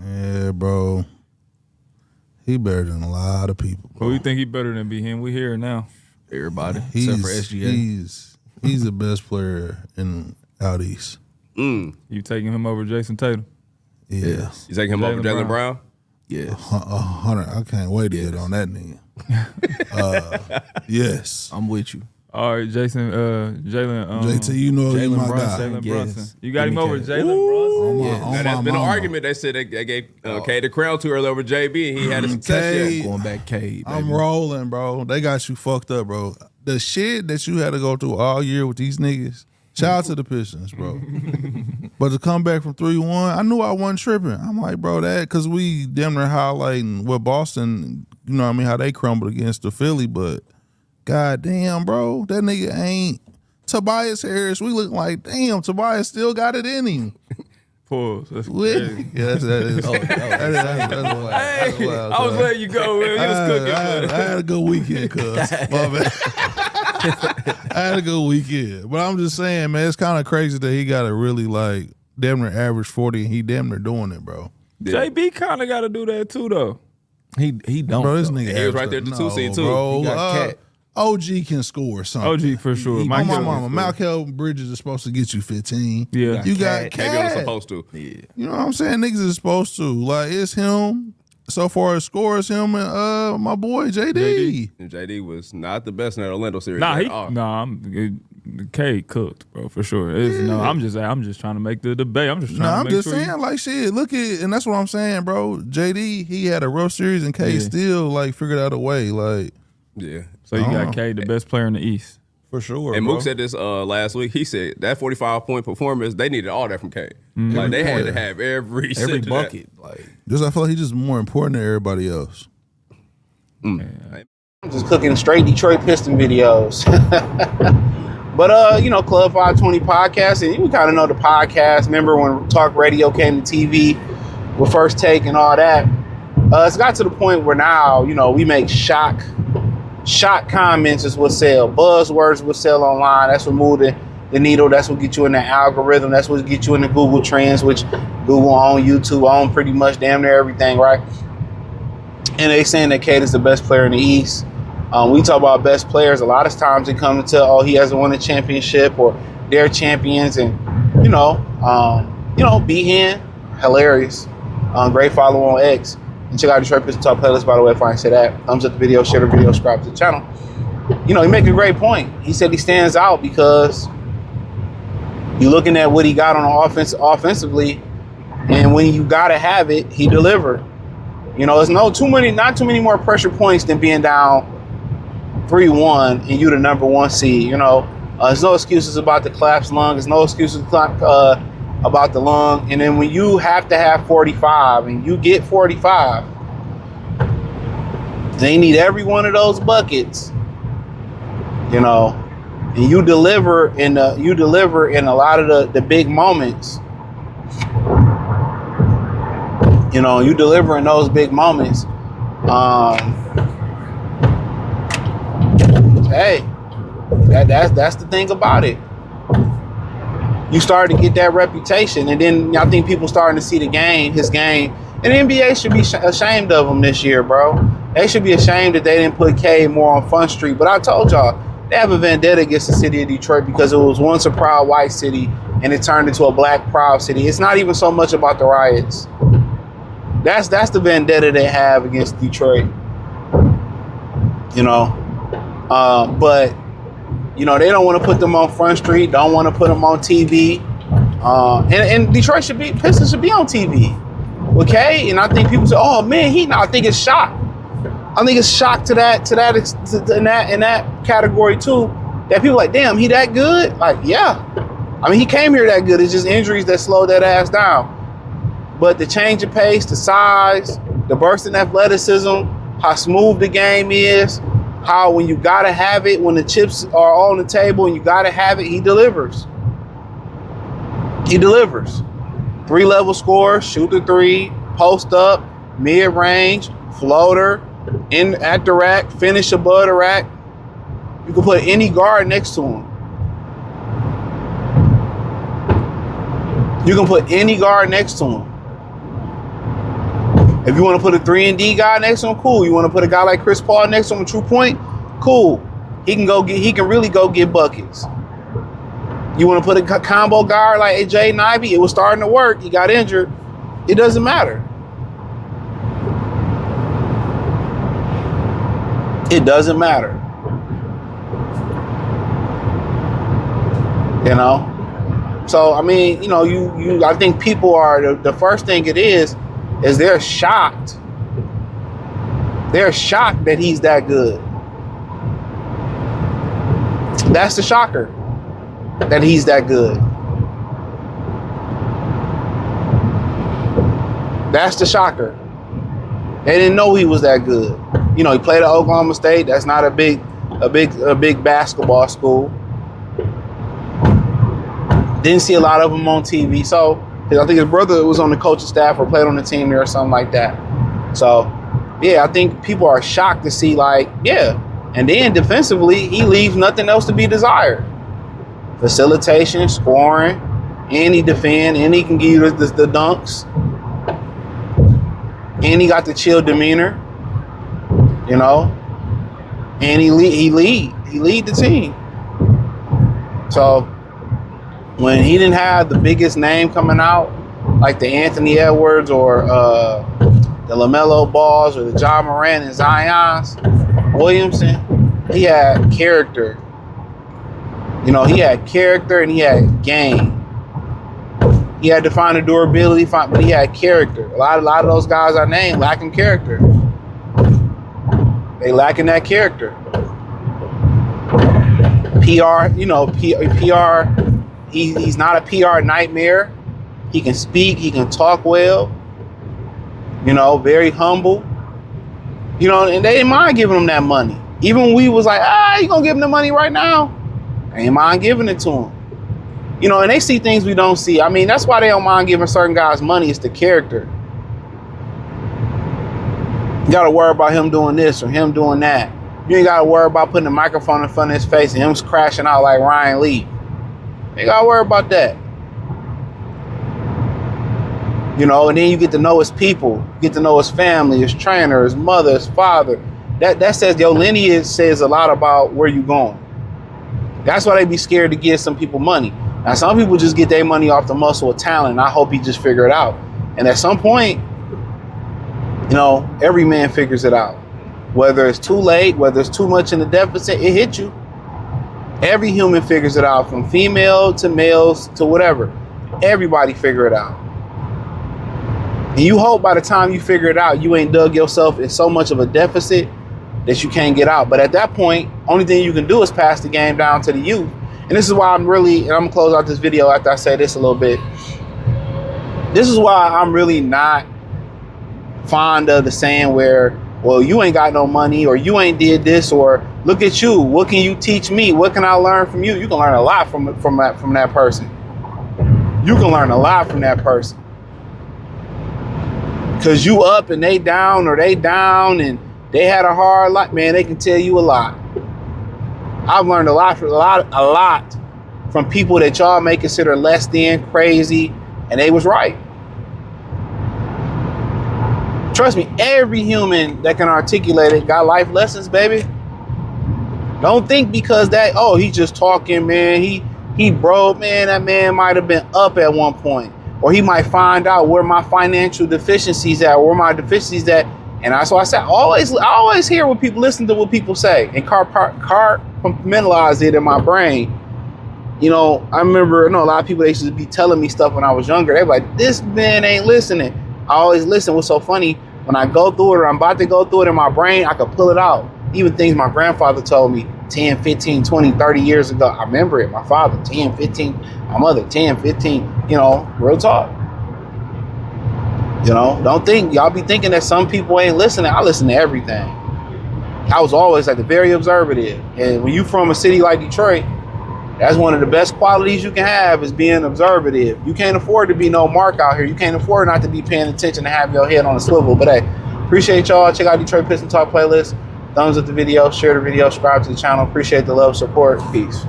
Yeah, bro. He better than a lot of people. Who you think he better than be him? We here now. Everybody, except for SGA. He's the best player in out east. You taking him over Jason Tatum? Yeah. You taking him over Jaylen Brown? Yes. 100. I can't wait to get on that nigga. Yes. I'm with you. All right, Jason, Jalen. JT, you know he's my guy. Jalen Yes. Brunson. You got him over Cade. Jalen Brunson? Now, that's been an argument. They said they gave Cade the crown too early over JB, and he had a success Cade, yet. Going back, Cade. I'm rolling, bro. They got you fucked up, bro. The shit that you had to go through all year with these niggas, shout out to the Pistons, bro. But to come back from 3-1, I knew I wasn't tripping. I'm like, bro, that, because we damn near highlighting what Boston, you know what I mean, how they crumbled against the Philly, but god damn, bro, that nigga ain't Tobias Harris. We look like, damn, Tobias still got it in him. Pause. That's crazy. Yes, that is. That's I was letting you go, man. You was cooking, man. I had a good weekend, cuz. My bad. I had a good weekend. But I'm just saying, man, it's kind of crazy that he got to really, like, damn near average 40, and he damn near doing it, bro. Yeah. JB kind of got to do that, too, though. He don't. Bro, this though. nigga He was right there at the 2 seed, too. Bro, He got Cat. OG can score something. OG for sure. My Mike mama, Malcolm Bridges is supposed to get you 15. Yeah. You got Maybe it was Cat. supposed to. Yeah. You know what I'm saying? Niggas is supposed to. Like, it's him. So far as scores, him and my boy JD. And JD was not the best in that Orlando series. Cade cooked, bro, for sure. I'm just trying to make the debate. I'm just trying to I'm make just sure saying, like, shit, look at, and that's what I'm saying, bro. JD, he had a rough series, and Cade still, like, figured out a way, like. Yeah. So you got Cade, the best player in the East. For sure, And bro. Mook said this last week. He said that 45-point performance, they needed all that from Cade. Like, they had to have every bucket. Like, Just, I feel like he's just more important than everybody else. I'm just cooking straight Detroit Piston videos. But, Club 520 podcast, and you kind of know the podcast. Remember when talk radio came to TV with First Take and all that? It's got to the point where now, we make shock comments is what sell. Buzzwords what sell online. That's what move the needle. That's what get you in the algorithm. That's what get you in the Google Trends, which Google own, YouTube own pretty much damn near everything, right? And they saying that Cade is the best player in the East. We talk about best players. A lot of times they come to, he hasn't won a championship or they're champions, and B-Hen, hilarious. Great follow on X. And check out Detroit Pistons Talk playlist, by the way, if I can say that. Thumbs up the video, share the video, subscribe to the channel. He make a great point. He said he stands out because you're looking at what he got on the offensively, and when you gotta have it, he delivered. There's not too many more pressure points than being down 3-1 and you the number 1 seed. There's no excuses about the collapsed lung. There's no excuses about the lung. And then when you have to have 45 and you get 45, they need every one of those buckets, and you deliver in a lot of the big moments. You deliver in those big moments. Hey, that's the thing about it. You start to get that reputation, and then I think people starting to see his game, and the NBA should be ashamed of him this year, bro. They should be ashamed that they didn't put Cade more on Front Street. But I told y'all, they have a vendetta against the city of Detroit because it was once a proud white city, and it turned into a black proud city. It's not even so much about the riots. That's the vendetta they have against Detroit. But they don't want to put them on Front Street, don't want to put them on TV. And Detroit Pistons should be on TV. Okay? And I think people say, oh man, I think it's shock. I think it's shock in that category too. That people like, damn, he that good? Like, yeah. I mean, he came here that good. It's just injuries that slowed that ass down. But the change of pace, the size, the burst in athleticism, how smooth the game is, how when you gotta have it, when the chips are on the table and you gotta have it, he delivers. He delivers. 3-level score, shoot the 3, post up, mid-range, floater, in at the rack, finish above the rack. You can put any guard next to him. You can put any guard next to him. If you want to put a 3-and-D guy next to him, cool. You want to put a guy like Chris Paul next to him, a true point, cool. He can really go get buckets. You want to put a combo guard like AJ Ivey, it was starting to work. He got injured. It doesn't matter. It doesn't matter. You know? So, I mean, you know, I think people are, the first thing it is they're shocked. They're shocked that he's that good. That's the shocker, that he's that good. That's the shocker. They didn't know he was that good. You know, he played at Oklahoma State. That's not a big basketball school. Didn't see a lot of them on TV. So I think his brother was on the coaching staff or played on the team there or something like that. So yeah, I think people are shocked to see, like, yeah. And then defensively, he leaves nothing else to be desired. Facilitation, scoring, and he defend, and he can give you the dunks. And he got the chill demeanor, you know. And he lead the team. So when he didn't have the biggest name coming out, like the Anthony Edwards or the LaMelo Balls or the John Moran and Zions Williamson, he had character. You know, he had character and he had game. He had to find the durability, but he had character. A lot of those guys I named lacking character. They lacking that character. PR, you know, PR. He's not a PR nightmare. He can speak. He can talk well. You know, very humble. You know, and they didn't mind giving him that money. Even when we was like, you gonna give him the money right now? They ain't mind giving it to him. You know, and they see things we don't see. I mean, that's why they don't mind giving certain guys money. It's the character. You gotta worry about him doing this or him doing that. You ain't gotta worry about putting a microphone in front of his face and him crashing out like Ryan Lee. You ain't gotta worry about that. You know, and then you get to know his people, you get to know his family, his trainer, his mother, his father. That says your lineage says a lot about where you're going. That's why they be scared to give some people money. Now, some people just get their money off the muscle of talent, and I hope he just figure it out. And at some point, you know, every man figures it out. Whether it's too late, whether it's too much in the deficit, it hit you. Every human figures it out, from female to males to whatever. Everybody figure it out. And you hope by the time you figure it out, you ain't dug yourself in so much of a deficit that you can't get out. But at that point, only thing you can do is pass the game down to the youth. And this is why I'm gonna close out this video after I say this a little bit. This is why I'm really not fond of the saying where, well, you ain't got no money, or you ain't did this, or look at you, what can you teach me? What can I learn from you? You can learn a lot from that person. You can learn a lot from that person. Cause you up and they down, or they down and they had a hard life, man, they can tell you a lot. I've learned a lot from people that y'all may consider less than, crazy, and they was right. Trust me, every human that can articulate it got life lessons, baby. Don't think because that, he's just talking, man, he broke, man, that man might have been up at one point. Or he might find out where my financial deficiencies at, where my deficiencies at. And that's why I said, I always hear what people, listen to what people say and compartmentalize it in my brain. You know, I remember, a lot of people, they used to be telling me stuff when I was younger. They were like, this man ain't listening. I always listen. What's so funny, when I go through it or I'm about to go through it in my brain, I could pull it out. Even things my grandfather told me 10, 15, 20, 30 years ago. I remember it. My father, 10, 15, my mother, 10, 15, real talk. Don't think, y'all be thinking that some people ain't listening. I listen to everything. I was always like very observative. And when you from a city like Detroit, that's one of the best qualities you can have is being observative. You can't afford to be no mark out here. You can't afford not to be paying attention and have your head on a swivel. But hey, appreciate y'all. Check out Detroit Piston Talk playlist. Thumbs up the video, share the video, subscribe to the channel. Appreciate the love, support. Peace.